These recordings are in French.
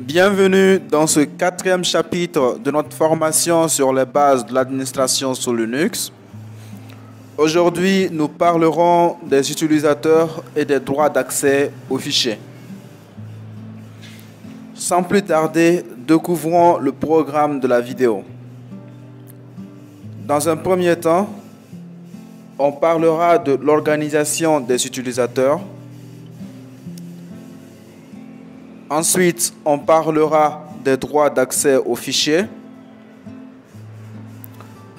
Bienvenue dans ce 4e chapitre de notre formation sur les bases de l'administration sous Linux. Aujourd'hui, nous parlerons des utilisateurs et des droits d'accès aux fichiers. Sans plus tarder, découvrons le programme de la vidéo. Dans un premier temps, on parlera de l'organisation des utilisateurs. Ensuite, on parlera des droits d'accès aux fichiers.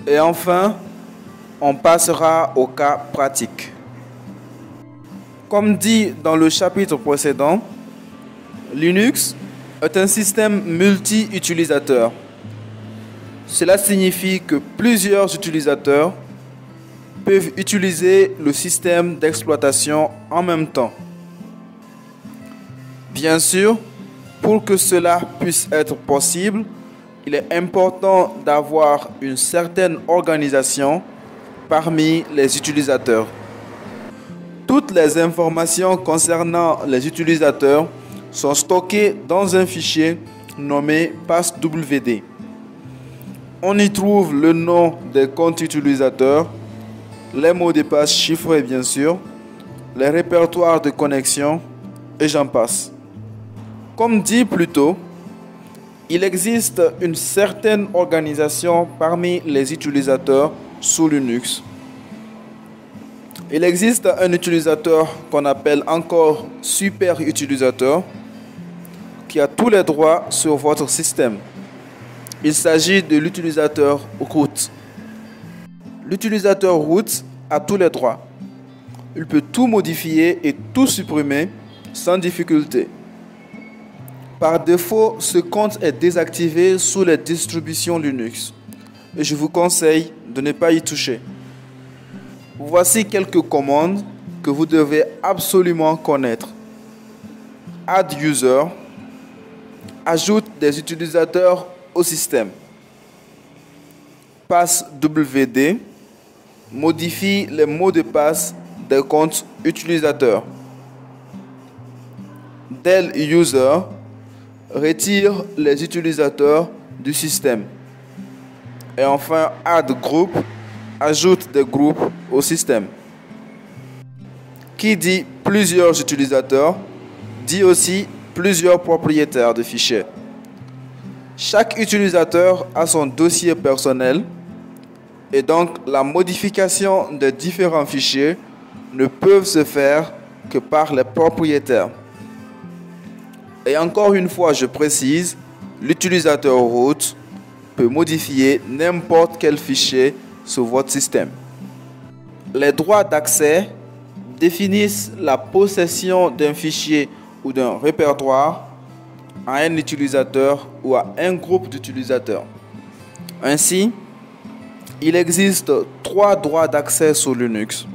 Et enfin, on passera au cas pratique. Comme dit dans le chapitre précédent, Linux est un système multi-utilisateur. Cela signifie que plusieurs utilisateurs peuvent utiliser le système d'exploitation en même temps. Bien sûr, pour que cela puisse être possible, il est important d'avoir une certaine organisation parmi les utilisateurs. Toutes les informations concernant les utilisateurs sont stockées dans un fichier nommé passwd. On y trouve le nom des comptes utilisateurs, les mots de passe chiffrés bien sûr, les répertoires de connexion et j'en passe. Comme dit plus tôt, il existe une certaine organisation parmi les utilisateurs sous Linux. Il existe un utilisateur qu'on appelle encore super utilisateur qui a tous les droits sur votre système. Il s'agit de l'utilisateur root. L'utilisateur root a tous les droits. Il peut tout modifier et tout supprimer sans difficulté. Par défaut, ce compte est désactivé sous les distributions Linux et je vous conseille de ne pas y toucher. Voici quelques commandes que vous devez absolument connaître. Add user, ajoute des utilisateurs au système. Passwd, modifie les mots de passe des comptes utilisateurs. Del user, retire les utilisateurs du système. Et enfin, add group, ajoute des groupes au système. Qui dit plusieurs utilisateurs, dit aussi plusieurs propriétaires de fichiers. Chaque utilisateur a son dossier personnel et donc la modification des différents fichiers ne peuvent se faire que par les propriétaires. Et encore une fois, je précise, l'utilisateur root peut modifier n'importe quel fichier sur votre système. Les droits d'accès définissent la possession d'un fichier ou d'un répertoire à un utilisateur ou à un groupe d'utilisateurs. Ainsi, il existe 3 droits d'accès sur Linux.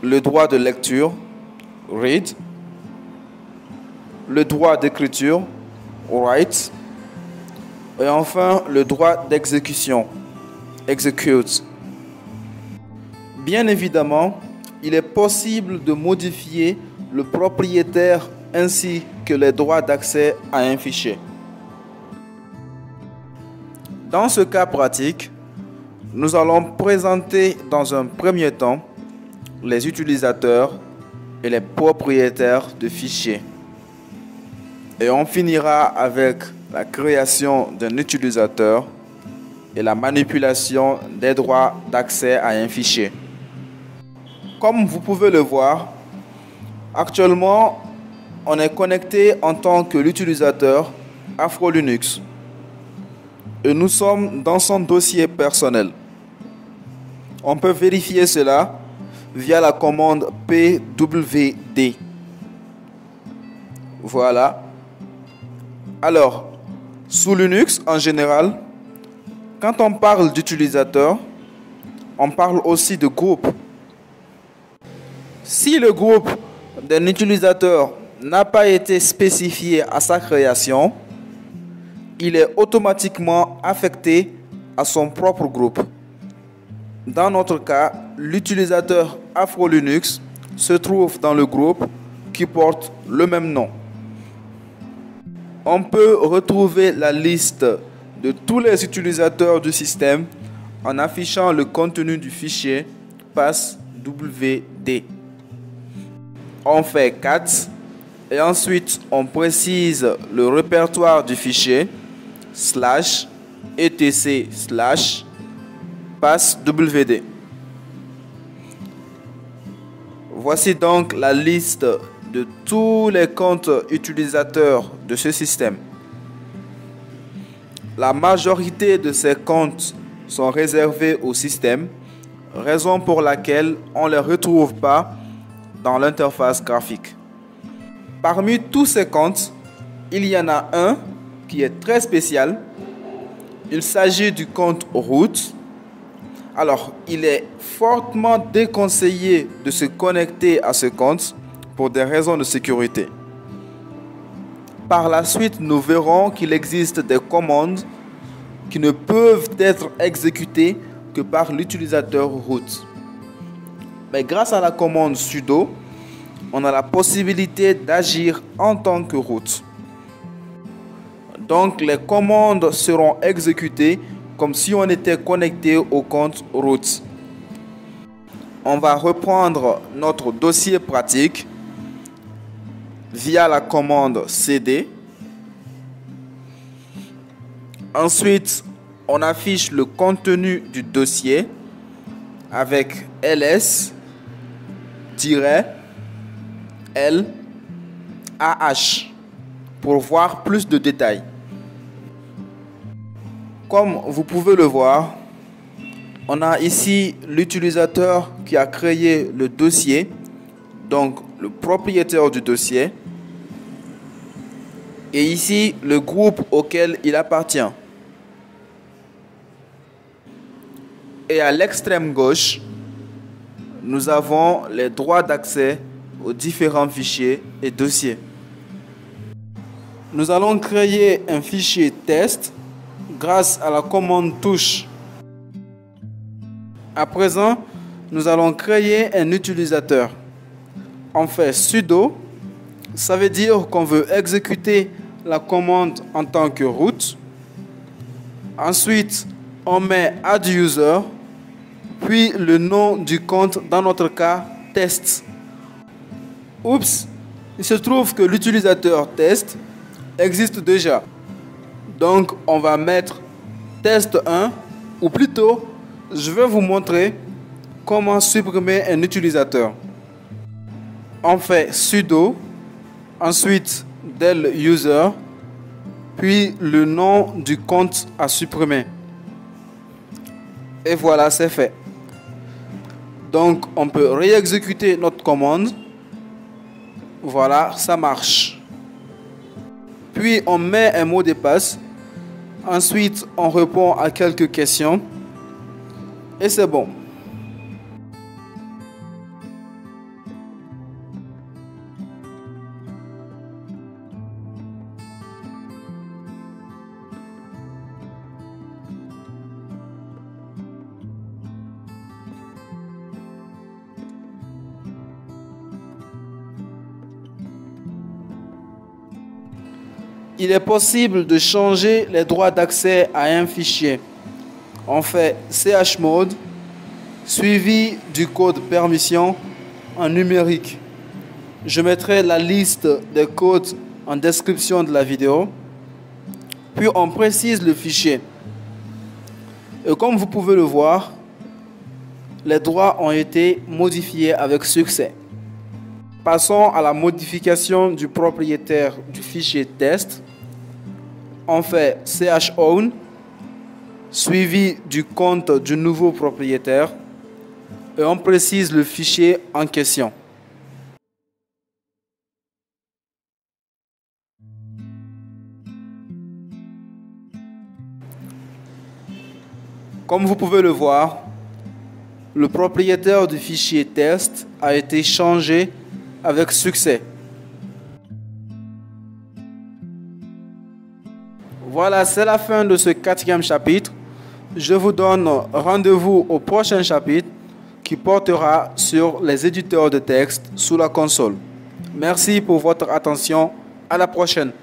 Le droit de lecture, read, le droit d'écriture, write, et enfin le droit d'exécution, execute. Bien évidemment, il est possible de modifier le propriétaire ainsi que les droits d'accès à un fichier. Dans ce cas pratique, nous allons présenter dans un premier temps les utilisateurs et les propriétaires de fichiers. Et on finira avec la création d'un utilisateur et la manipulation des droits d'accès à un fichier. Comme vous pouvez le voir, actuellement, on est connecté en tant que l'utilisateur AfroLinux. Et nous sommes dans son dossier personnel. On peut vérifier cela via la commande pwd. Voilà. Alors, sous Linux en général, quand on parle d'utilisateur, on parle aussi de groupe. Si le groupe d'un utilisateur n'a pas été spécifié à sa création, il est automatiquement affecté à son propre groupe. Dans notre cas, l'utilisateur AfroLinux se trouve dans le groupe qui porte le même nom. On peut retrouver la liste de tous les utilisateurs du système en affichant le contenu du fichier passwd. On fait cat et ensuite on précise le répertoire du fichier /etc/passwd. Voici donc la liste de tous les comptes utilisateurs de ce système. La majorité de ces comptes sont réservés au système, raison pour laquelle on ne les retrouve pas dans l'interface graphique. Parmi tous ces comptes, il y en a un qui est très spécial. Il s'agit du compte route. Alors, il est fortement déconseillé de se connecter à ce compte pour des raisons de sécurité. Par la suite, nous verrons qu'il existe des commandes qui ne peuvent être exécutées que par l'utilisateur root. Mais grâce à la commande sudo, on a la possibilité d'agir en tant que root. Donc, les commandes seront exécutées comme si on était connecté au compte root. On va reprendre notre dossier pratique via la commande cd. Ensuite, on affiche le contenu du dossier avec ls-l-ah pour voir plus de détails. Comme vous pouvez le voir, on a ici l'utilisateur qui a créé le dossier, donc le propriétaire du dossier, et ici le groupe auquel il appartient. Et à l'extrême gauche, nous avons les droits d'accès aux différents fichiers et dossiers. Nous allons créer un fichier test grâce à la commande touche. À présent, nous allons créer un utilisateur. On fait sudo, ça veut dire qu'on veut exécuter la commande en tant que root. Ensuite, on met add user, puis le nom du compte, dans notre cas, test. Oups, il se trouve que l'utilisateur test existe déjà. Donc, on va mettre test 1, ou plutôt, je vais vous montrer comment supprimer un utilisateur. On fait sudo, ensuite del user, puis le nom du compte à supprimer. Et voilà, c'est fait. Donc, on peut réexécuter notre commande. Voilà, ça marche. Puis, on met un mot de passe. Ensuite, on répond à quelques questions. Et c'est bon. Il est possible de changer les droits d'accès à un fichier. On fait chmod suivi du code permission en numérique. Je mettrai la liste des codes en description de la vidéo. Puis on précise le fichier. Et comme vous pouvez le voir, les droits ont été modifiés avec succès. Passons à la modification du propriétaire du fichier test. On fait chown suivi du compte du nouveau propriétaire et on précise le fichier en question. Comme vous pouvez le voir, le propriétaire du fichier test a été changé avec succès. Voilà, c'est la fin de ce 4e chapitre. Je vous donne rendez-vous au prochain chapitre qui portera sur les éditeurs de texte sous la console. Merci pour votre attention. À la prochaine.